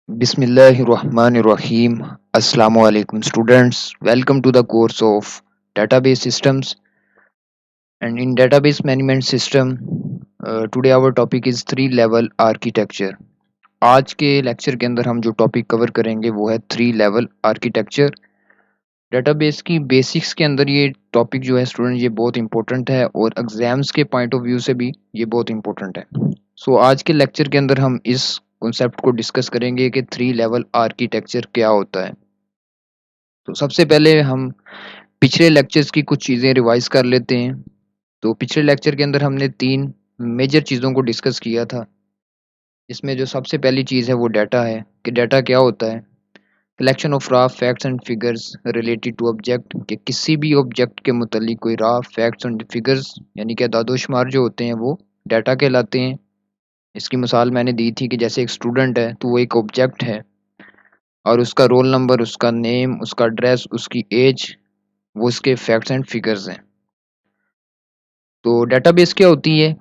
Bismillahirrahmanirrahim. Assalamu alaikum students. Welcome to the course of database systems and in database management system. Today our topic is three level architecture. आज के lecture के अंदर हम जो topic cover करेंगे वो है थ्री लेवल आर्किटेक्चर। डेटाबेस की बेसिक्स के अंदर ये टॉपिक जो है स्टूडेंट ये बहुत इंपॉर्टेंट है और एग्जाम्स के पॉइंट ऑफ व्यू से भी ये बहुत इंपॉर्टेंट है। आज के लेक्चर के अंदर हम इस कॉन्सेप्ट को डिस्कस करेंगे कि थ्री लेवल आर्किटेक्चर क्या होता है। तो सबसे पहले हम पिछले लेक्चर्स की कुछ चीज़ें रिवाइज कर लेते हैं। तो पिछले लेक्चर के अंदर हमने तीन मेजर चीज़ों को डिस्कस किया था। इसमें जो सबसे पहली चीज़ है वो डाटा है कि डाटा क्या होता है। Collection of raw facts and figures related to object, कि किसी भी ऑब्जेक्ट के मुतालिक कोई रॉ फैक्ट्स एंड फिगर्स यानी कि दादोशुमार जो होते हैं वो डाटा कहलाते हैं। इसकी मिसाल मैंने दी थी कि जैसे एक स्टूडेंट है तो वो एक ऑब्जेक्ट है और उसका रोल नंबर, उसका नेम, उसका एड्रेस, उसकी एज वो उसके फैक्ट्स एंड फिगर्स हैं। तो डेटाबेस क्या होती है?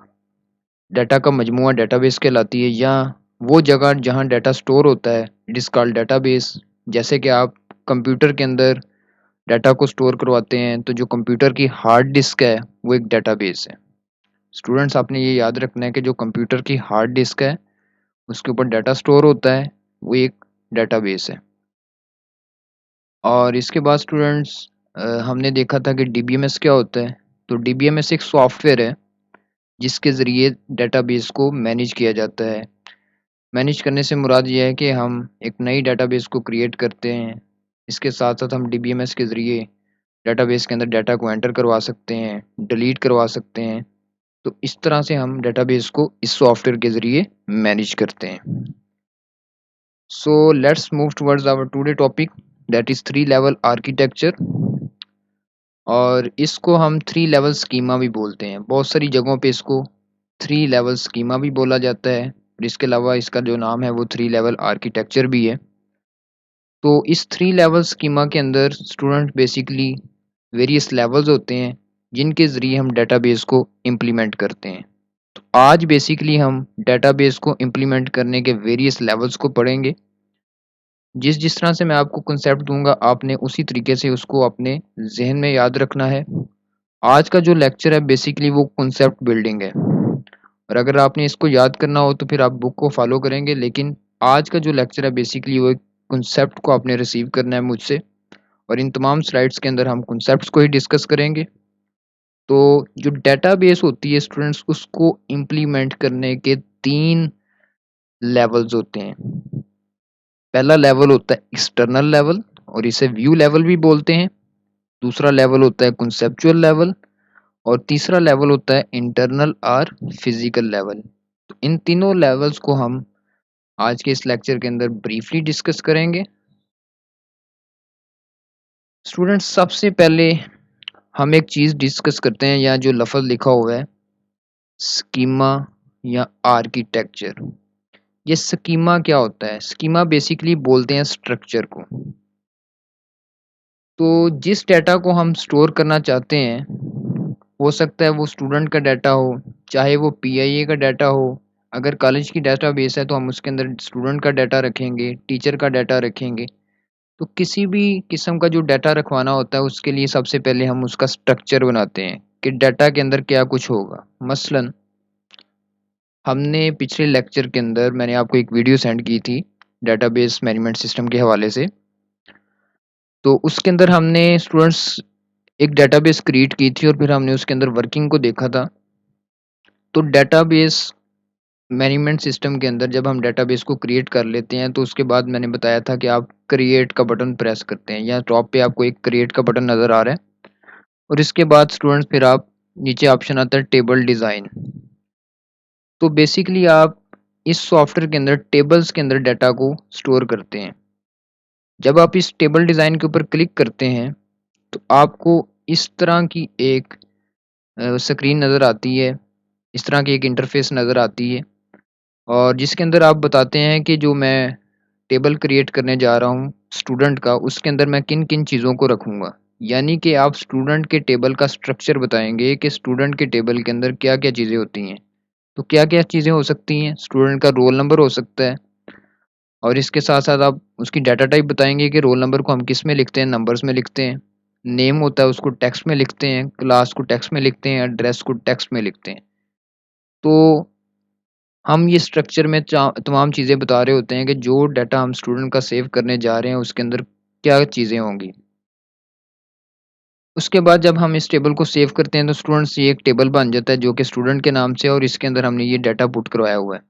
डाटा का मजमूआ डेटाबेस कहलाती है, या वो जगह जहाँ डाटा स्टोर होता है इट इज़ कॉल्ड डेटाबेस। जैसे कि आप कंप्यूटर के अंदर डाटा को स्टोर करवाते हैं तो जो कंप्यूटर की हार्ड डिस्क है वो एक डेटाबेस है। स्टूडेंट्स आपने ये याद रखना है कि जो कंप्यूटर की हार्ड डिस्क है उसके ऊपर डाटा स्टोर होता है वो एक डेटाबेस है। और इसके बाद स्टूडेंट्स हमने देखा था कि डीबीएमएस क्या होता है। तो डीबीएमएस एक सॉफ्टवेयर है जिसके ज़रिए डेटाबेस को मैनेज किया जाता है। मैनेज करने से मुराद ये है कि हम एक नई डेटाबेस को क्रिएट करते हैं। इसके साथ-साथ हम डीबीएमएस के ज़रिए डेटाबेस के अंदर डाटा को एंटर करवा सकते हैं, डिलीट करवा सकते हैं। तो इस तरह से हम डेटाबेस को इस सॉफ्टवेयर के ज़रिए मैनेज करते हैं। So let's move towards our today topic, that is three level architecture. और इसको हम थ्री लेवल स्कीमा भी बोलते हैं। बहुत सारी जगहों पे इसको थ्री लेवल स्कीमा भी बोला जाता है और इसके अलावा इसका जो नाम है वो थ्री लेवल आर्किटेक्चर भी है। तो इस थ्री लेवल स्कीमा के अंदर स्टूडेंट बेसिकली वेरियस लेवल्स होते हैं जिनके ज़रिए हम डेटाबेस को इम्प्लीमेंट करते हैं। तो आज बेसिकली हम डेटाबेस को इम्प्लीमेंट करने के वेरियस लेवल्स को पढ़ेंगे। जिस जिस तरह से मैं आपको कंसेप्ट दूंगा आपने उसी तरीके से उसको अपने जहन में याद रखना है। आज का जो लेक्चर है बेसिकली वो कॉन्सेप्ट बिल्डिंग है और अगर आपने इसको याद करना हो तो फिर आप बुक को फॉलो करेंगे, लेकिन आज का जो लेक्चर है बेसिकली वो एक कॉन्सेप्ट को आपने रिसीव करना है मुझसे और इन तमाम स्लाइड्स के अंदर हम कॉन्सेप्ट्स को ही डिस्कस करेंगे। तो जो डेटाबेस होती है स्टूडेंट्स उसको इम्प्लीमेंट करने के तीन लेवल्स होते हैं। पहला लेवल होता है एक्सटर्नल लेवल और इसे व्यू लेवल भी बोलते हैं। दूसरा लेवल होता है कॉन्सेप्चुअल लेवल और तीसरा लेवल होता है इंटरनल और फिजिकल लेवल। तो इन तीनों लेवल्स को हम आज के इस लेक्चर के अंदर ब्रीफली डिस्कस करेंगे। स्टूडेंट्स सबसे पहले हम एक चीज़ डिस्कस करते हैं, या जो लफ्ज़ लिखा हुआ है स्कीमा या आर्किटेक्चर। ये स्कीमा क्या होता है? स्कीमा बेसिकली बोलते हैं स्ट्रक्चर को। तो जिस डेटा को हम स्टोर करना चाहते हैं हो सकता है वो स्टूडेंट का डाटा हो, चाहे वो पीआईए का डाटा हो। अगर कॉलेज की डेटाबेस है तो हम उसके अंदर स्टूडेंट का डाटा रखेंगे, टीचर का डाटा रखेंगे। तो किसी भी किस्म का जो डाटा रखवाना होता है उसके लिए सबसे पहले हम उसका स्ट्रक्चर बनाते हैं कि डाटा के अंदर क्या कुछ होगा। मसलन हमने पिछले लेक्चर के अंदर मैंने आपको एक वीडियो सेंड की थी डेटाबेस मैनेजमेंट सिस्टम के हवाले से। तो उसके अंदर हमने स्टूडेंट्स एक डेटाबेस क्रिएट की थी और फिर हमने उसके अंदर वर्किंग को देखा था। तो डेटाबेस मैनेजमेंट सिस्टम के अंदर जब हम डेटाबेस को क्रिएट कर लेते हैं तो उसके बाद मैंने बताया था कि आप क्रिएट का बटन प्रेस करते हैं, या टॉप पे आपको एक क्रिएट का बटन नज़र आ रहा है और इसके बाद स्टूडेंट्स फिर आप नीचे ऑप्शन आता है टेबल डिज़ाइन। तो बेसिकली आप इस सॉफ्टवेयर के अंदर टेबल्स के अंदर डाटा को स्टोर करते हैं। जब आप इस टेबल डिज़ाइन के ऊपर क्लिक करते हैं तो आपको इस तरह की एक स्क्रीन नज़र आती है, इस तरह की एक इंटरफेस नज़र आती है और जिसके अंदर आप बताते हैं कि जो मैं टेबल क्रिएट करने जा रहा हूँ स्टूडेंट का, उसके अंदर मैं किन किन चीज़ों को रखूँगा। यानी कि आप स्टूडेंट के टेबल का स्ट्रक्चर बताएंगे कि स्टूडेंट के टेबल के अंदर क्या क्या चीज़ें होती हैं। तो क्या क्या चीज़ें हो सकती हैं? स्टूडेंट का रोल नंबर हो सकता है, और इसके साथ साथ आप उसकी डाटा टाइप बताएंगे कि रोल नंबर को हम किस में लिखते हैं, नंबर्स में लिखते हैं, नेम होता है उसको टेक्स्ट में लिखते हैं, क्लास को टेक्स्ट में लिखते हैं, एड्रेस को टेक्स्ट में लिखते हैं। तो हम ये स्ट्रक्चर में तमाम चीज़ें बता रहे होते हैं कि जो डाटा हम स्टूडेंट का सेव करने जा रहे हैं उसके अंदर क्या चीज़ें होंगी। उसके बाद जब हम इस टेबल को सेव करते हैं तो स्टूडेंट्स ये एक टेबल बन जाता है जो कि स्टूडेंट के नाम से है और इसके अंदर हमने ये डाटा पुट करवाया हुआ है।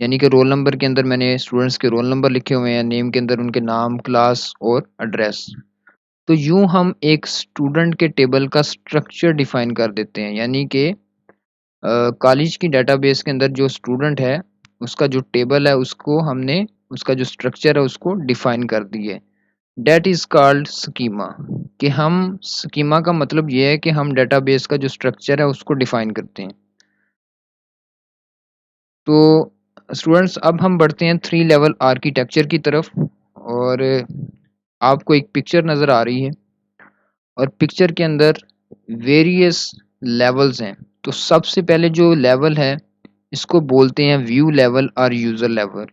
यानी कि रोल नंबर के अंदर मैंने स्टूडेंट्स के रोल नंबर लिखे हुए हैं, नेम के अंदर उनके नाम, क्लास और एड्रेस। तो यूँ हम एक स्टूडेंट के टेबल का स्ट्रक्चर डिफाइन कर देते हैं। यानी कि कॉलेज की डेटाबेस के अंदर जो स्टूडेंट है, उसका जो टेबल है उसको हमने उसका जो स्ट्रक्चर है उसको डिफाइन कर दिए। That is called schema. कि हम स्कीमा का मतलब ये है कि हम डेटाबेस का जो स्ट्रक्चर है उसको डिफाइन करते हैं। तो स्टूडेंट्स अब हम बढ़ते हैं 3 लेवल आर्किटेक्चर की तरफ। और आपको एक पिक्चर नज़र आ रही है और पिक्चर के अंदर वेरियस लेवल्स हैं। तो सबसे पहले जो लेवल है इसको बोलते हैं व्यू लेवल और यूज़र लेवल,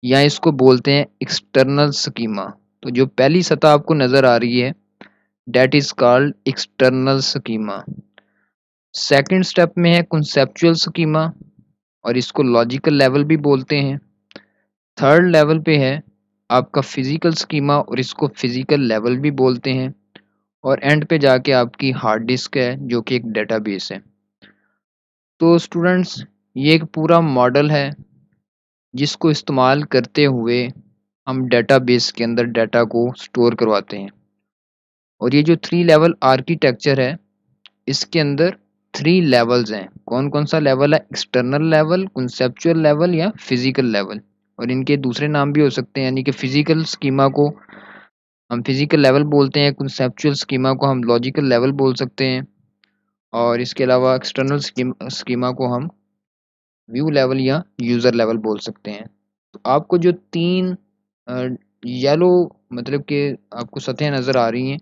या इसको बोलते हैं एक्सटर्नल स्कीमा। तो जो पहली सतह आपको नज़र आ रही है that is called external schema. Second step में है कॉन्सेप्चुअल स्कीमा और इसको लॉजिकल लेवल भी बोलते हैं। थर्ड लेवल पे है आपका फिजिकल स्कीमा और इसको फिजिकल लेवल भी बोलते हैं। और एंड पे जाके आपकी हार्ड डिस्क है जो कि एक डेटाबेस है। तो स्टूडेंट्स ये एक पूरा मॉडल है जिसको इस्तेमाल करते हुए हम डेटाबेस के अंदर डाटा को स्टोर करवाते हैं। और ये जो 3 लेवल आर्किटेक्चर है इसके अंदर 3 लेवल्स हैं। कौन-कौन सा लेवल है? एक्सटर्नल लेवल, कॉन्सेप्चुअल लेवल या फिजिकल लेवल। और इनके दूसरे नाम भी हो सकते हैं। यानी कि फिजिकल स्कीमा को हम फिजिकल लेवल बोलते हैं, कॉन्सेप्चुअल स्कीमा को हम लॉजिकल लेवल बोल सकते हैं और इसके अलावा एक्सटर्नल स्कीमा को हम व्यू लेवल या यूज़र लेवल बोल सकते हैं। तो आपको जो 3 अ, येलो मतलब कि आपको सतहें नज़र आ रही हैं,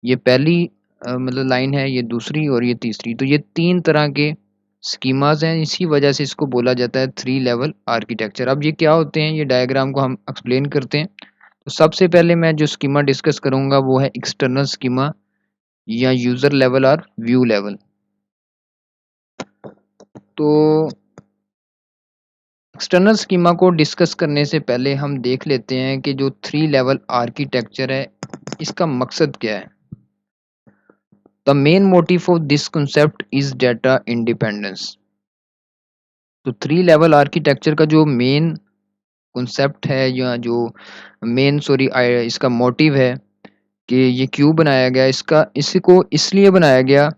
ये पहली मतलब लाइन है, ये दूसरी और ये तीसरी। तो ये 3 तरह के स्कीमाज़ हैं, इसी वजह से इसको बोला जाता है 3 लेवल आर्किटेक्चर। अब ये क्या होते हैं, ये डायग्राम को हम एक्सप्लेन करते हैं। तो सबसे पहले मैं जो स्कीमा डिस्कस करूँगा वो है एक्सटर्नल स्कीमा या यूज़र लेवल और व्यू लेवल। तो एक्सटर्नल स्कीमा को डिस्कस करने से पहले हम देख लेते हैं कि जो 3 लेवल आर्किटेक्चर है इसका मकसद क्या है। The main motive of this concept is data independence. तो 3 लेवल आर्किटेक्चर का जो मेन कॉन्सेप्ट है या जो मेन इसका मोटिव है कि ये क्यों बनाया गया, इसका इसको इसलिए बनाया गया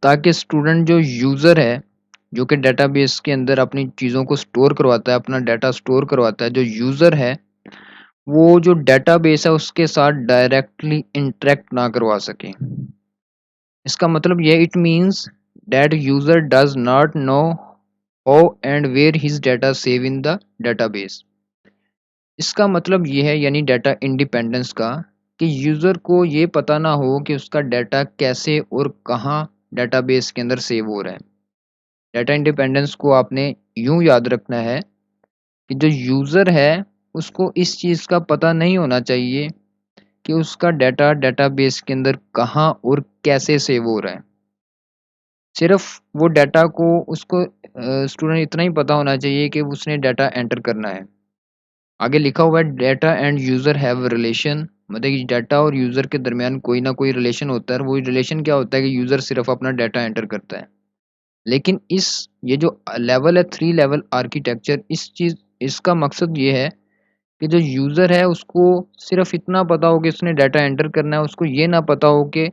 ताकि स्टूडेंट जो यूज़र है, जो कि डेटाबेस के अंदर अपनी चीज़ों को स्टोर करवाता है, अपना डाटा स्टोर करवाता है, जो यूज़र है, वो जो डेटाबेस है उसके साथ डायरेक्टली इंटरैक्ट ना करवा सके। इसका मतलब ये it means that user does not know how and where his data save in the database. इसका मतलब ये है यानी डाटा इंडिपेंडेंस का कि यूज़र को ये पता ना हो कि उसका डाटा कैसे और कहाँ डेटाबेस के अंदर सेव हो रहा है। डाटा इंडिपेंडेंस को आपने यूँ याद रखना है कि जो यूज़र है उसको इस चीज़ का पता नहीं होना चाहिए कि उसका डाटा डेटाबेस के अंदर कहाँ और कैसे सेव हो रहा है। सिर्फ़ वो डाटा को उसको स्टूडेंट इतना ही पता होना चाहिए कि उसने डाटा एंटर करना है। आगे लिखा हुआ है data end user have relation, मतलब कि डाटा और यूज़र के दरमियान कोई ना कोई रिलेशन होता है और वही रिलेशन क्या होता है कि यूज़र सिर्फ़ अपना डाटा एंटर करता है। लेकिन इस ये जो लेवल है 3 लेवल आर्किटेक्चर, इसका मकसद ये है कि जो यूज़र है उसको सिर्फ़ इतना पता हो कि उसने डाटा एंटर करना है, उसको ये ना पता हो कि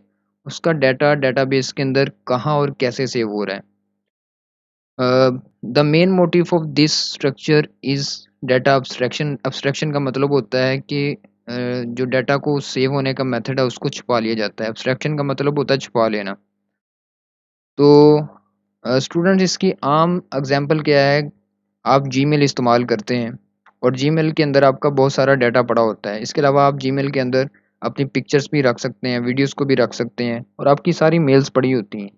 उसका डाटा डेटाबेस के अंदर कहाँ और कैसे सेव हो रहा है। The main motive of this structure is data abstraction. Abstraction का मतलब होता है कि जो डाटा को सेव होने का मेथड है उसको छुपा लिया जाता है। अब्स्ट्रैक्शन का मतलब होता है छुपा लेना। तो स्टूडेंट्स इसकी आम एग्ज़ाम्पल क्या है, आप जीमेल इस्तेमाल करते हैं और जीमेल के अंदर आपका बहुत सारा डाटा पड़ा होता है। इसके अलावा आप जीमेल के अंदर अपनी पिक्चर्स भी रख सकते हैं, वीडियोज़ को भी रख सकते हैं और आपकी सारी मेल्स पड़ी होती हैं।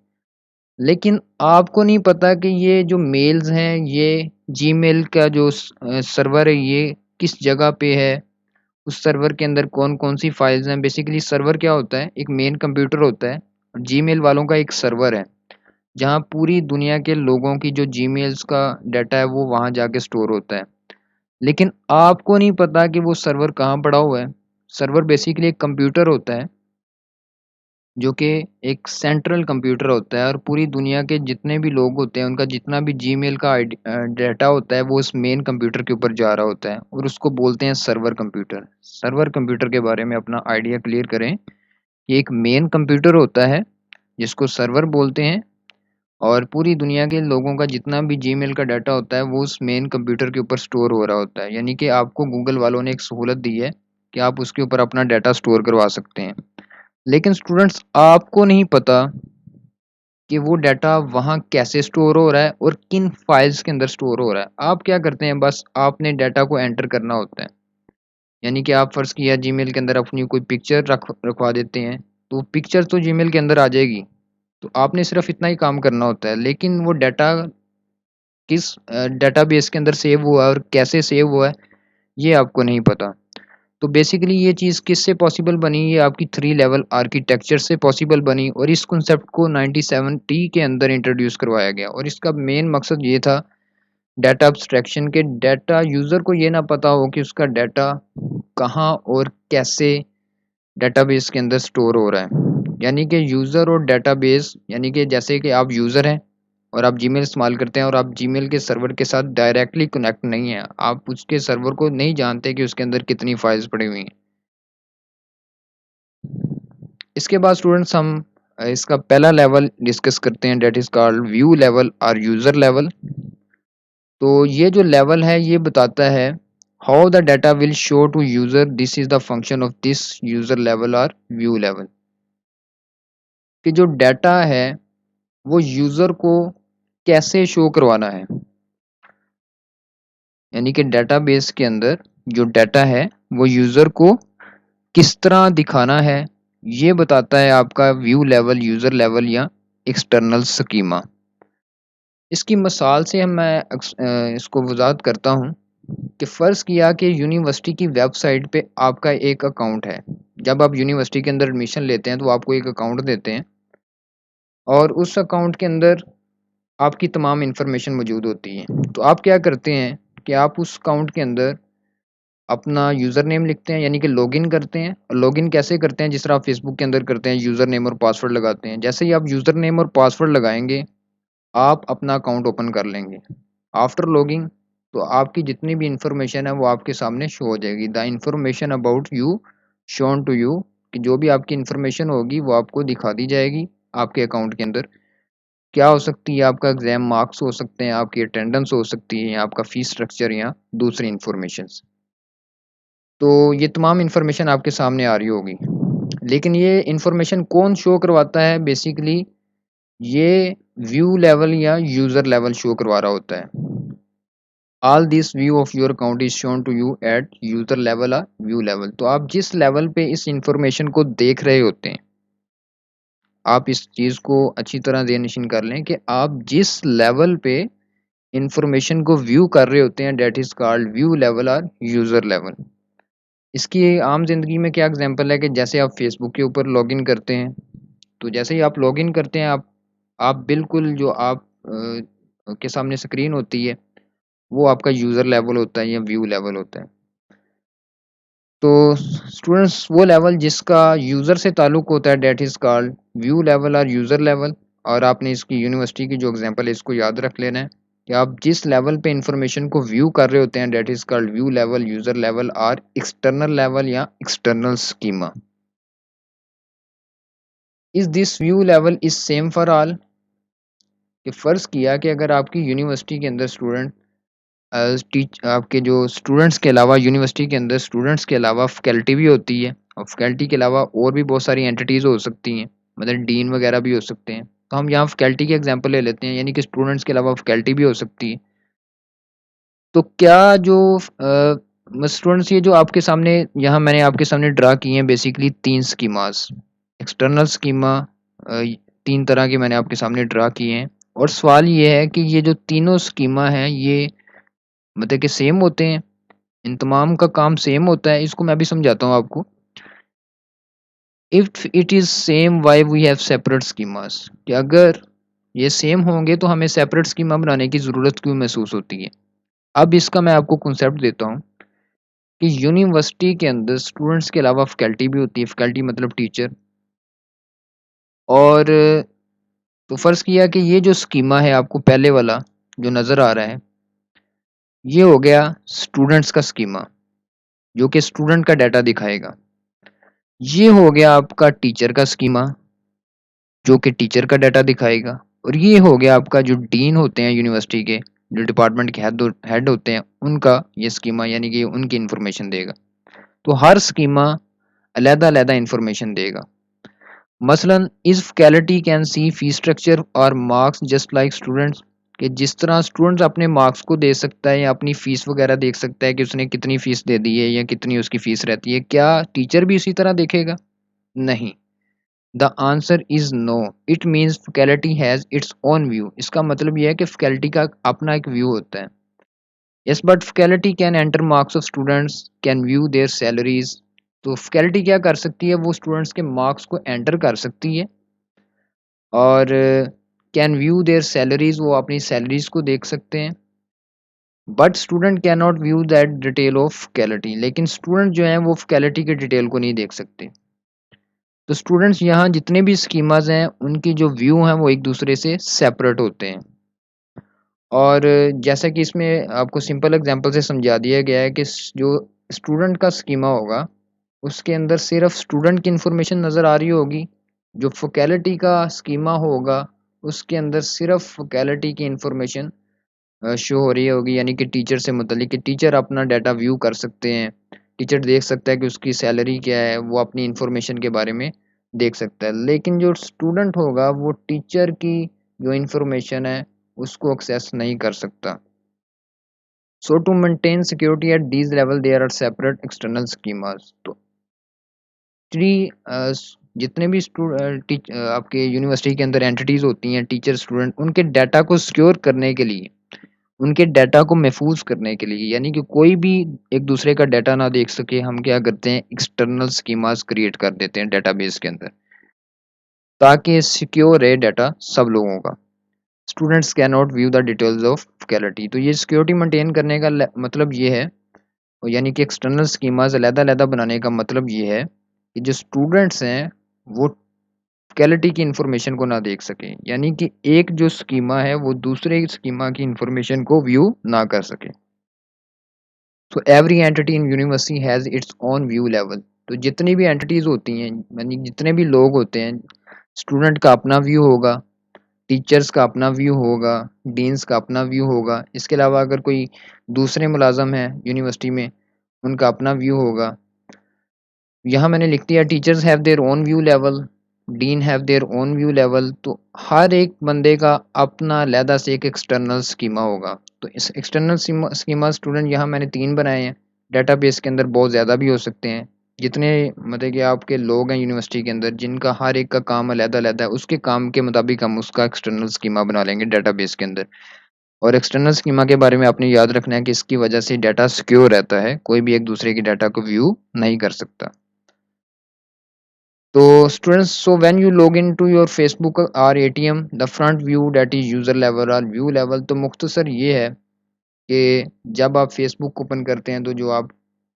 लेकिन आपको नहीं पता कि ये जो मेल्स हैं ये जीमेल का जो सर्वर है ये किस जगह पे है, उस सर्वर के अंदर कौन-कौन सी फाइल्स हैं। बेसिकली सर्वर क्या होता है, एक मेन कंप्यूटर होता है और जीमेल वालों का एक सर्वर है, जहाँ पूरी दुनिया के लोगों की जो जीमेल्स का डाटा है वो वहाँ जाके स्टोर होता है। लेकिन आपको नहीं पता कि वो सर्वर कहाँ पड़ा हुआ है। सर्वर बेसिकली एक कंप्यूटर होता है, जो कि एक सेंट्रल कंप्यूटर होता है और पूरी दुनिया के जितने भी लोग होते हैं, उनका जितना भी जीमेल का डाटा होता है, वो उस मेन कंप्यूटर के ऊपर जा रहा होता है और उसको बोलते हैं सर्वर कंप्यूटर। सर्वर कंप्यूटर के बारे में अपना आइडिया क्लियर करें। ये एक मेन कंप्यूटर होता है, जिसको सर्वर बोलते हैं और पूरी दुनिया के लोगों का जितना भी जीमेल का डाटा होता है, वो उस मेन कंप्यूटर के ऊपर स्टोर हो रहा होता है। यानी कि आपको गूगल वालों ने एक सहूलत दी है कि आप उसके ऊपर अपना डाटा स्टोर करवा सकते हैं। लेकिन स्टूडेंट्स, आपको नहीं पता कि वो डाटा वहाँ कैसे स्टोर हो रहा है और किन फाइल्स के अंदर स्टोर हो रहा है। आप क्या करते हैं, बस आपने डाटा को एंटर करना होता है। यानी कि आप फ़र्ज़ किया जीमेल के अंदर अपनी कोई पिक्चर रखवा देते हैं, तो पिक्चर तो जीमेल के अंदर आ जाएगी। तो आपने सिर्फ़ इतना ही काम करना होता है। लेकिन वो डाटा किस डेटाबेस के अंदर सेव हुआ है और कैसे सेव हुआ है, ये आपको नहीं पता। तो बेसिकली ये चीज़ किससे पॉसिबल बनी? ये आपकी 3 लेवल आर्किटेक्चर से पॉसिबल बनी और इस कॉन्सेप्ट को 97 के अंदर इंट्रोड्यूस करवाया गया और इसका मेन मकसद ये था, डाटा एब्स्ट्रैक्शन के डाटा यूज़र को ये ना पता हो कि उसका डाटा कहाँ और कैसे डेटाबेस के अंदर स्टोर हो रहा है। यानी कि यूज़र और डेटाबेस, यानी कि जैसे कि आप यूज़र हैं और आप जीमेल इस्तेमाल करते हैं और आप जीमेल के सर्वर के साथ डायरेक्टली कनेक्ट नहीं हैं। आप उसके सर्वर को नहीं जानते कि उसके अंदर कितनी फाइल्स पड़ी हुई हैं। इसके बाद स्टूडेंट्स हम इसका पहला लेवल डिस्कस करते हैं, that is called view level और यूज़र लेवल। तो ये जो लेवल है ये बताता है how the data will show to user, this is the function of this user level और व्यू लेवल। कि जो डाटा है वो यूज़र को कैसे शो करवाना है। यानी कि डेटाबेस के अंदर जो डाटा है वो यूज़र को किस तरह दिखाना है, ये बताता है आपका व्यू लेवल, यूज़र लेवल या एक्सटर्नल स्कीमा। इसकी मिसाल से इसको वज़ाहत करता हूँ कि फ़र्ज़ किया कि यूनिवर्सिटी की वेबसाइट पे आपका एक अकाउंट है। जब आप यूनिवर्सिटी के अंदर एडमिशन लेते हैं तो आपको एक अकाउंट देते हैं और उस अकाउंट के अंदर आपकी तमाम इन्फॉर्मेशन मौजूद होती है। तो आप क्या करते हैं कि आप उस अकाउंट के अंदर अपना यूज़र नेम लिखते हैं, यानी कि लॉगिन करते हैं। और लॉगिन कैसे करते हैं? जिस तरह आप फेसबुक के अंदर करते हैं, यूज़र नेम और पासवर्ड लगाते हैं। जैसे ही आप यूज़र नेम और पासवर्ड लगाएँगे, आप अपना अकाउंट ओपन कर लेंगे। आफ्टर लॉगिंग, तो आपकी जितनी भी इन्फॉर्मेशन है वो आपके सामने शो हो जाएगी। The information about you shown to you, कि जो भी आपकी इन्फॉर्मेशन होगी वो आपको दिखा दी जाएगी आपके अकाउंट के अंदर। क्या हो सकती है? आपका एग्ज़ाम मार्क्स हो सकते हैं, आपकी अटेंडेंस हो सकती है या आपका फ़ीस स्ट्रक्चर या दूसरी इन्फॉर्मेशंस। तो ये तमाम इन्फॉर्मेशन आपके सामने आ रही होगी। लेकिन ये इन्फॉर्मेशन कौन शो करवाता है? बेसिकली ये व्यू लेवल या यूज़र लेवल शो करवा रहा होता है। All this view of your account is shown to you at user level और व्यू लेवल। तो आप जिस लेवल पे इस इन्फॉर्मेशन को देख रहे होते हैं, आप इस चीज़ को अच्छी तरह ज़हन-नशीन कर लें कि आप जिस लेवल पे इन्फॉर्मेशन को व्यू कर रहे होते हैं, that is called view level और यूज़र लेवल। इसकी आम ज़िंदगी में क्या एग्ज़ाम्पल है कि जैसे आप फ़ेसबुक के ऊपर लॉगिन करते हैं, तो जैसे ही आप लॉगिन करते हैं, आप बिल्कुल जो के सामने स्क्रीन होती है, वो आपका यूज़र लेवल होता है या व्यू लेवल होता है। तो स्टूडेंट्स, वो लेवल जिसका यूज़र से ताल्लुक़ होता है, that is called view level और यूज़र लेवल। और आपने इसकी यूनिवर्सिटी की जो एग्ज़ाम्पल है इसको याद रख लेना है कि आप जिस लेवल पे इन्फॉर्मेशन को व्यू कर रहे होते हैं, that is called view level, user level और एक्सटर्नल लेवल या external schema. Is this view level is same for all? कि फ़र्ज़ किया कि अगर आपकी यूनिवर्सिटी के अंदर आपके जो स्टूडेंट्स के अलावा यूनिवर्सिटी के अंदर स्टूडेंट्स के अलावा फैकल्टी भी होती है और फैकल्टी के अलावा और भी बहुत सारी एंटिटीज़ हो सकती हैं, मतलब डीन वगैरह भी हो सकते हैं। तो हम यहाँ फैकल्टी की एग्जांपल ले लेते हैं, यानी कि स्टूडेंट्स के अलावा फैकल्टी भी हो सकती है। तो क्या जो स्टूडेंट्स, ये जो आपके सामने यहाँ मैंने आपके सामने ड्रा किए हैं, बेसिकली 3 स्कीमास। एक्सटर्नल स्कीमा 3 तरह के मैंने आपके सामने ड्रा किए हैं और सवाल ये है कि ये जो तीनों स्कीमा हैं, ये मतलब कि सेम होते हैं, इन तमाम का काम सेम होता है। इसको मैं भी समझाता हूँ आपको। If it is same why we have separate schemas, कि अगर ये सेम होंगे तो हमें सेपरेट स्कीमा बनाने की ज़रूरत क्यों महसूस होती है। अब इसका मैं आपको कॉन्सेप्ट देता हूँ कि यूनिवर्सिटी के अंदर स्टूडेंट्स के अलावा फैकल्टी भी होती है। फैकल्टी मतलब टीचर। और तो फ़र्ज़ किया कि ये जो स्कीमा है आपको पहले वाला जो नज़र आ रहा है, ये हो गया स्टूडेंट्स का स्कीमा, जो कि स्टूडेंट का डाटा दिखाएगा। ये हो गया आपका टीचर का स्कीमा, जो कि टीचर का डाटा दिखाएगा। और ये हो गया आपका जो डीन होते हैं यूनिवर्सिटी के, जो डिपार्टमेंट के हेड होते हैं, उनका ये स्कीमा, यानी कि उनकी इन्फॉर्मेशन देगा। तो हर स्कीमा अलग-अलग इन्फॉर्मेशन देगा। मसलन इस faculty can see fee structure और मार्क्स जस्ट लाइक स्टूडेंट्स, कि जिस तरह स्टूडेंट्स अपने मार्क्स को दे सकता है या अपनी फीस वगैरह देख सकता है कि उसने कितनी फीस दे दी है या कितनी उसकी फीस रहती है, क्या टीचर भी इसी तरह देखेगा? नहीं। The answer is no. It means faculty has its own view. इसका मतलब यह है कि फैकल्टी का अपना एक व्यू होता है। Yes, but faculty can enter marks of students, can view there salaries. तो फैकल्टी क्या कर सकती है, वो स्टूडेंट्स के मार्क्स को एंटर कर सकती है और कैन व्यू देयर सैलरीज, वो अपनी सैलरीज को देख सकते हैं। But student can not view that detail of faculty, लेकिन स्टूडेंट जो है वो फैकल्टी के डिटेल को नहीं देख सकते। तो स्टूडेंट्स यहाँ जितने भी स्कीमाज हैं उनकी जो व्यू हैं वो एक दूसरे से सेपरेट होते हैं। और जैसा कि इसमें आपको सिंपल एग्जांपल से समझा दिया गया है कि जो स्टूडेंट का स्कीमा होगा उसके अंदर सिर्फ स्टूडेंट की इंफॉर्मेशन नज़र आ रही होगी। जो फैकल्टी का स्कीमा होगा उसके अंदर सिर्फ फैकल्टी की इंफॉर्मेशन शो हो रही होगी, यानी कि टीचर से मुतल्लिक कि टीचर अपना डाटा व्यू कर सकते हैं। टीचर देख सकता है कि उसकी सैलरी क्या है, वो अपनी इंफॉर्मेशन के बारे में देख सकता है। लेकिन जो स्टूडेंट होगा वो टीचर की जो इंफॉर्मेशन है उसको एक्सेस नहीं कर सकता। So to maintain security at these level there are separate external schemas. तो थ्री जितने भी आपके यूनिवर्सिटी के अंदर एंटिटीज होती हैं, टीचर स्टूडेंट, उनके डाटा को सिक्योर करने के लिए, उनके डाटा को महफूज करने के लिए, यानी कि कोई भी एक दूसरे का डाटा ना देख सके, हम क्या करते हैं, एक्सटर्नल स्कीमास क्रिएट कर देते हैं डेटाबेस के अंदर, ताकि सिक्योर रहे डाटा सब लोगों का। Students can not view the details of faculty. तो ये सिक्योरिटी मेंटेन करने का मतलब ये है, और यानी कि एक्सटर्नल स्कीमास अलग-अलग बनाने का मतलब ये है कि जो स्टूडेंट्स हैं वो फैकल्टी की इंफॉर्मेशन को ना देख सकें, यानी कि एक जो स्कीमा है वो दूसरे स्कीमा की इंफॉर्मेशन को व्यू ना कर सके। तो every entity in university has its own view level. तो जितनी भी एंटिटीज़ होती हैं, यानी जितने भी लोग होते हैं, स्टूडेंट का अपना व्यू होगा, टीचर्स का अपना व्यू होगा, डीन्स का अपना व्यू होगा। इसके अलावा अगर कोई दूसरे मुलाजम हैं यूनिवर्सिटी में, उनका अपना व्यू होगा। यहाँ मैंने लिख दिया teachers have their own view level, dean have their own view level. तो हर एक बंदे का अपना अलहदा से एक एक्सटर्नल स्कीमा होगा। तो इस एक्सटर्नल स्कीमा स्टूडेंट यहाँ मैंने 3 बनाए हैं। डेटाबेस के अंदर बहुत ज़्यादा भी हो सकते हैं। जितने मतलब कि आपके लोग हैं यूनिवर्सिटी के अंदर जिनका हर एक का काम अलहदा-अलहदा है, उसके काम के मुताबिक हम उसका एक्सटर्नल स्कीमा बना लेंगे डेटाबेस के अंदर। और एक्सटर्नल स्कीमा के बारे में आपने याद रखना है कि इसकी वजह से डाटा सिक्योर रहता है, कोई भी एक दूसरे के डाटा को व्यू नहीं कर सकता। तो students, so when you log into your Facebook or ATM, the front view that is user level और व्यू लेवल, तो मुख्तसर ये है कि जब आप फेसबुक ओपन करते हैं तो जो आप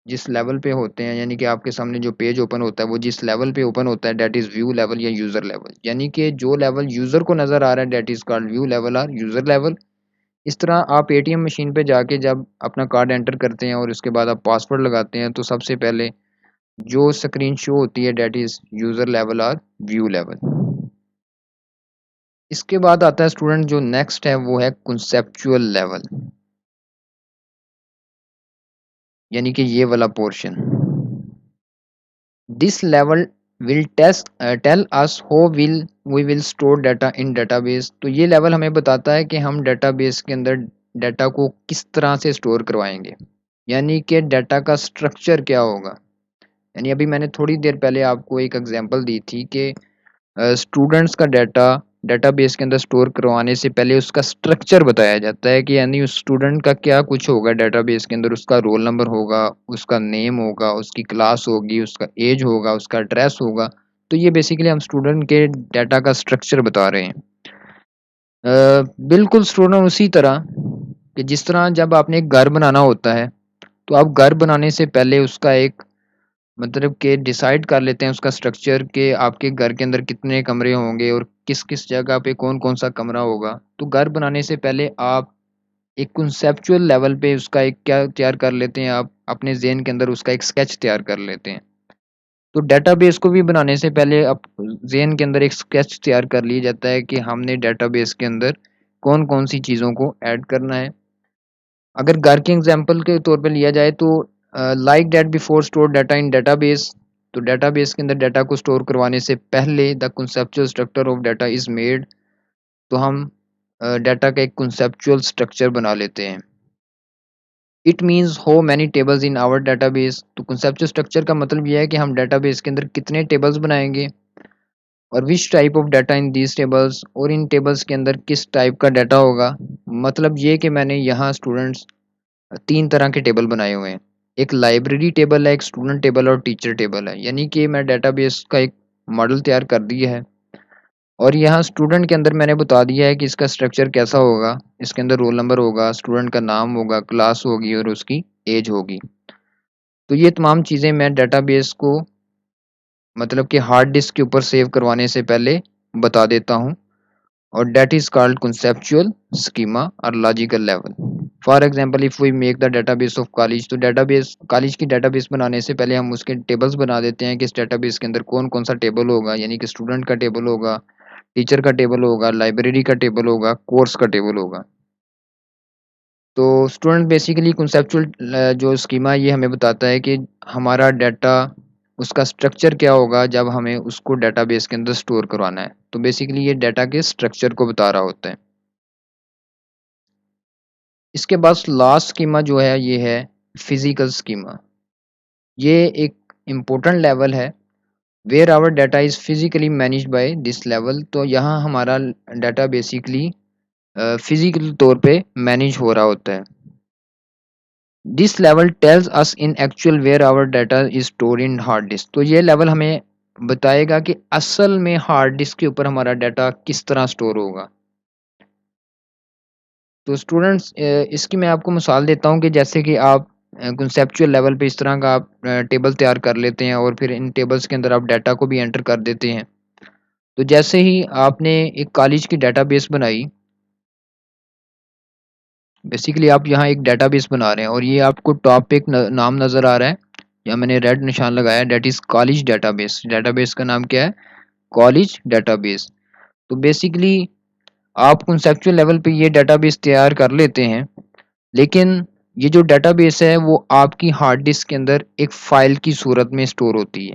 जिस लेवल पे होते हैं, यानी कि आपके सामने जो पेज ओपन होता है वो जिस लेवल पे ओपन होता है डेट इज़ व्यू लेवल या यूज़र लेवल, यानी कि जो लेवल यूज़र को नज़र आ रहा है that is called view level और यूज़र लेवल। इस तरह आप एटीएम मशीन पे जाके जब अपना कार्ड एंटर करते हैं और उसके बाद आप पासवर्ड लगाते हैं तो सबसे पहले जो स्क्रीन शो होती है डेट इज़ यूज़र लेवल और व्यू लेवल। इसके बाद आता है स्टूडेंट जो नेक्स्ट है वो है कंसेप्चुअल लेवल, यानी कि ये वाला portion. This level will tell us how will we will store data in database. तो ये लेवल हमें बताता है कि हम डेटाबेस के अंदर डाटा को किस तरह से स्टोर करवाएंगे, यानी कि डाटा का स्ट्रक्चर क्या होगा। यानी अभी मैंने थोड़ी देर पहले आपको एक एग्जांपल दी थी कि स्टूडेंट्स का डाटा डेटाबेस के अंदर स्टोर करवाने से पहले उसका स्ट्रक्चर बताया जाता है कि यानी उस स्टूडेंट का क्या कुछ होगा डेटाबेस के अंदर। उसका रोल नंबर होगा, उसका नेम होगा, उसकी क्लास होगी, उसका एज होगा, उसका एड्रेस होगा। तो ये बेसिकली हम स्टूडेंट के डाटा का स्ट्रक्चर बता रहे हैं। बिल्कुल स्टूडेंट उसी तरह कि जिस तरह जब आपने एक घर बनाना होता है, तो आप घर बनाने से पहले उसका एक मतलब कि डिसाइड कर लेते हैं उसका स्ट्रक्चर कि आपके घर के अंदर कितने कमरे होंगे और किस-किस जगह पे कौन-कौन सा कमरा होगा। तो घर बनाने से पहले आप एक कॉन्सेप्चुअल लेवल पे उसका एक क्या तैयार कर लेते हैं, आप अपने ज़हन के अंदर उसका एक स्केच तैयार कर लेते हैं। तो डेटाबेस को भी बनाने से पहले आप ज़हन के अंदर एक स्केच तैयार कर लिया जाता है कि हमने डेटाबेस के अंदर कौन-कौन सी चीज़ों को ऐड करना है। अगर घर के एग्जांपल के तौर पे लिया जाए तो like that before store data in database. तो डेटाबेस के अंदर डाटा को स्टोर करवाने से पहले the conceptual structure of data is made. तो हम डाटा का एक कॉन्सेप्चुअल स्ट्रक्चर बना लेते हैं। It means how many tables in our database. तो कॉन्सेप्चुअल स्ट्रक्चर का मतलब यह है कि हम डेटाबेस के अंदर कितने टेबल्स बनाएंगे और which type of data in these tables, और इन टेबल्स के अंदर किस टाइप का डाटा होगा। मतलब ये कि मैंने यहाँ स्टूडेंट्स 3 तरह के टेबल बनाए हुए हैं। एक लाइब्रेरी टेबल है, एक स्टूडेंट टेबल और टीचर टेबल है। यानी कि मैं डेटाबेस का एक मॉडल तैयार कर दिया है और यहाँ स्टूडेंट के अंदर मैंने बता दिया है कि इसका स्ट्रक्चर कैसा होगा। इसके अंदर रोल नंबर होगा, स्टूडेंट का नाम होगा, क्लास होगी और उसकी एज होगी। तो ये तमाम चीज़ें मैं डेटाबेस को मतलब कि हार्ड डिस्क के ऊपर सेव करवाने से पहले बता देता हूँ। और that is called conceptual schema or logical level. For example, if we make the database of college, तो database कॉलेज की database बनाने से पहले हम उसके tables बना देते हैं कि इस database के अंदर कौन कौन सा table होगा। यानी कि student का table होगा, टीचर का टेबल होगा, लाइब्रेरी का टेबल होगा, कोर्स का टेबल होगा। तो स्टूडेंट बेसिकली कंसेप्चुअल जो स्कीमा ये हमें बताता है कि हमारा डाटा उसका स्ट्रक्चर क्या होगा जब हमें उसको डेटाबेस के अंदर स्टोर करवाना है। तो बेसिकली ये डाटा के स्ट्रक्चर को बता रहा होता है। इसके बाद लास्ट स्कीमा जो है ये है फिजिकल स्कीमा। ये एक इम्पोर्टेंट लेवल है where our data is physically managed by this level. तो यहाँ हमारा डाटा बेसिकली फिजिकल तौर पे मैनेज हो रहा होता है। This level tells us in actual where our data is store in hard disk. तो ये लेवल हमें बताएगा कि असल में हार्ड डिस्क के ऊपर हमारा डाटा किस तरह स्टोर होगा। तो स्टूडेंट्स इसकी मैं आपको मिसाल देता हूँ कि जैसे कि आप कंसेप्चुअल लेवल पे इस तरह का आप टेबल तैयार कर लेते हैं और फिर इन टेबल्स के अंदर आप डाटा को भी एंटर कर देते हैं। तो जैसे ही आपने एक कॉलेज की डाटाबेस बनाई, बेसिकली आप यहाँ एक डाटाबेस बना रहे हैं और ये आपको टॉप पे एक नाम नज़र आ रहा है। यहाँ मैंने रेड निशान लगाया है, that is college database. Database का नाम क्या है? College database. तो बेसिकली आप कंसेप्चुअल लेवल पे ये डाटाबेस तैयार कर लेते हैं, लेकिन ये जो डाटाबेस है वो आपकी हार्ड डिस्क के अंदर एक फ़ाइल की सूरत में स्टोर होती है।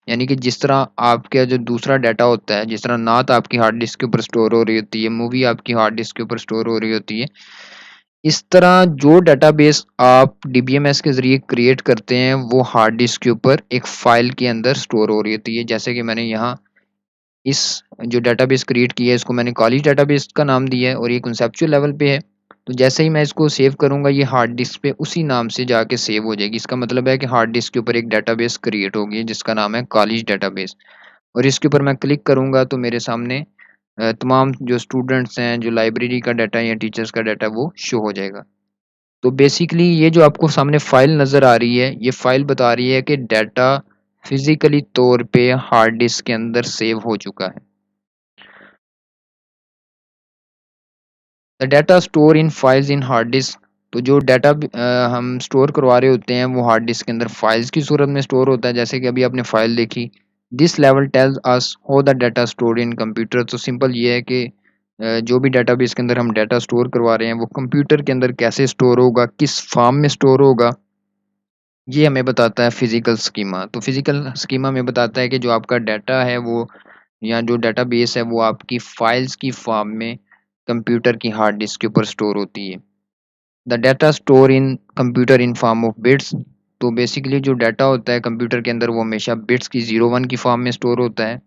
यानी कि जिस तरह आपका जो दूसरा डाटा होता है, जिस तरह नात आपकी हार्ड डिस्क के ऊपर स्टोर हो रही होती है, मूवी आपकी हार्ड डिस्क के ऊपर स्टोर हो रही होती है, इस तरह जो डाटाबेस आप डीबीएमएस के ज़रिए क्रिएट करते हैं, वो हार्ड डिस्क के ऊपर एक फ़ाइल के अंदर स्टोर हो रही होती है। जैसे कि मैंने यहाँ इस जो डाटाबेस क्रिएट किया है, इसको मैंने कॉलेज डाटाबेस का नाम दिया है और ये कॉन्सेप्चुअल लेवल पे है। तो जैसे ही मैं इसको सेव करूँगा, ये हार्ड डिस्क पे उसी नाम से जाके सेव हो जाएगी। इसका मतलब है कि हार्ड डिस्क के ऊपर एक डाटाबेस क्रिएट होगी जिसका नाम है कॉलेज डाटाबेस। और इसके ऊपर मैं क्लिक करूँगा तो मेरे सामने तमाम जो स्टूडेंट्स हैं, जो लाइब्रेरी का डाटा है या टीचर्स का डाटा है, वो शो हो जाएगा। तो बेसिकली ये जो आपको सामने फ़ाइल नज़र आ रही है, ये फ़ाइल बता रही है कि डाटा फिज़िकली तौर पे हार्ड डिस्क के अंदर सेव हो चुका है। The data store in files in hard disk. तो जो डाटा हम स्टोर करवा रहे होते हैं वो हार्ड डिस्क के अंदर फाइल्स की सूरत में स्टोर होता है। जैसे कि अभी आपने फाइल देखी, this level tells us how the data store in computer. तो सिंपल ये है कि जो भी डाटाबेस के अंदर हम डाटा स्टोर करवा रहे हैं वो कंप्यूटर के अंदर कैसे स्टोर होगा, किस फॉर्म में स्टोर होगा, ये हमें बताता है फिजिकल स्कीमा। तो फिजिकल स्कीमा में बताता है कि जो आपका डाटा है वो या जो डाटाबेस है वो आपकी फाइल्स की फॉर्म में कंप्यूटर की हार्ड डिस्क के ऊपर स्टोर होती है। The data store in computer in form of bits. तो बेसिकली जो डाटा होता है कंप्यूटर के अंदर वो हमेशा बिट्स की 0 1 की फॉर्म में स्टोर होता है।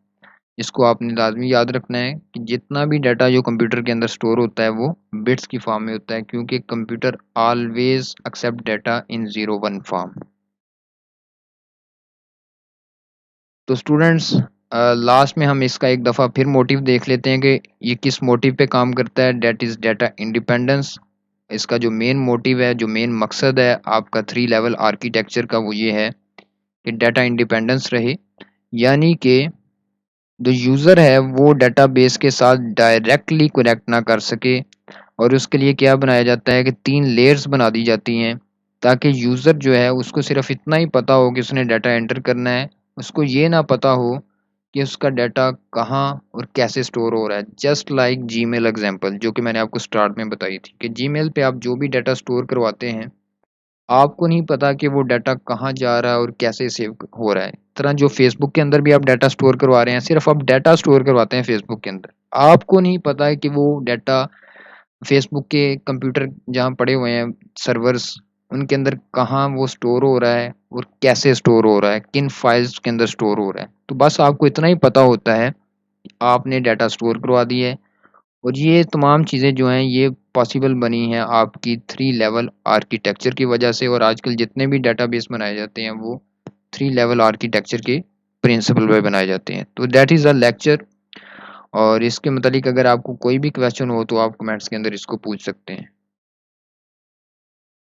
इसको आपने लाजमी याद रखना है कि जितना भी डाटा जो कंप्यूटर के अंदर स्टोर होता है वो बिट्स की फॉर्म में होता है, क्योंकि computer always accept data in 0 1 form. तो स्टूडेंट्स, लास्ट में हम इसका एक दफ़ा फिर मोटिव देख लेते हैं कि ये किस मोटिव पे काम करता है। That is data independence. इसका जो मेन मोटिव है, जो मेन मकसद है आपका 3 लेवल आर्किटेक्चर का, वो ये है कि डाटा इंडिपेंडेंस रहे, यानी कि जो यूज़र है वो डेटाबेस के साथ डायरेक्टली कनेक्ट ना कर सके। और उसके लिए क्या बनाया जाता है कि 3 लेयर्स बना दी जाती हैं, ताकि यूज़र जो है उसको सिर्फ इतना ही पता हो कि उसने डाटा एंटर करना है। उसको ये ना पता हो कि उसका डाटा कहाँ और कैसे स्टोर हो रहा है। जस्ट लाइक जीमेल एग्जांपल, जो कि मैंने आपको स्टार्ट में बताई थी कि जीमेल पे आप जो भी डाटा स्टोर करवाते हैं, आपको नहीं पता कि वो डाटा कहाँ जा रहा है और कैसे सेव हो रहा है। इस तरह जो फेसबुक के अंदर भी आप डाटा स्टोर करवा रहे हैं, सिर्फ आप डाटा स्टोर करवाते हैं फेसबुक के अंदर, आपको नहीं पता है कि वो डाटा फेसबुक के कंप्यूटर जहाँ पड़े हुए हैं सर्वर्स, उनके अंदर कहाँ वो स्टोर हो रहा है और कैसे स्टोर हो रहा है, किन फाइल्स के अंदर स्टोर हो रहा है। तो बस आपको इतना ही पता होता है, आपने डाटा स्टोर करवा दी है। और ये तमाम चीज़ें जो हैं ये पॉसिबल बनी हैं आपकी 3 लेवल आर्किटेक्चर की वजह से। और आजकल जितने भी डेटाबेस बनाए जाते हैं वो 3 लेवल आर्किटेक्चर के प्रिंसिपल पे बनाए जाते हैं। तो दैट इज़ अ लेक्चर। और इसके मतलब अगर आपको कोई भी क्वेश्चन हो तो आप कमेंट्स के अंदर इसको पूछ सकते हैं।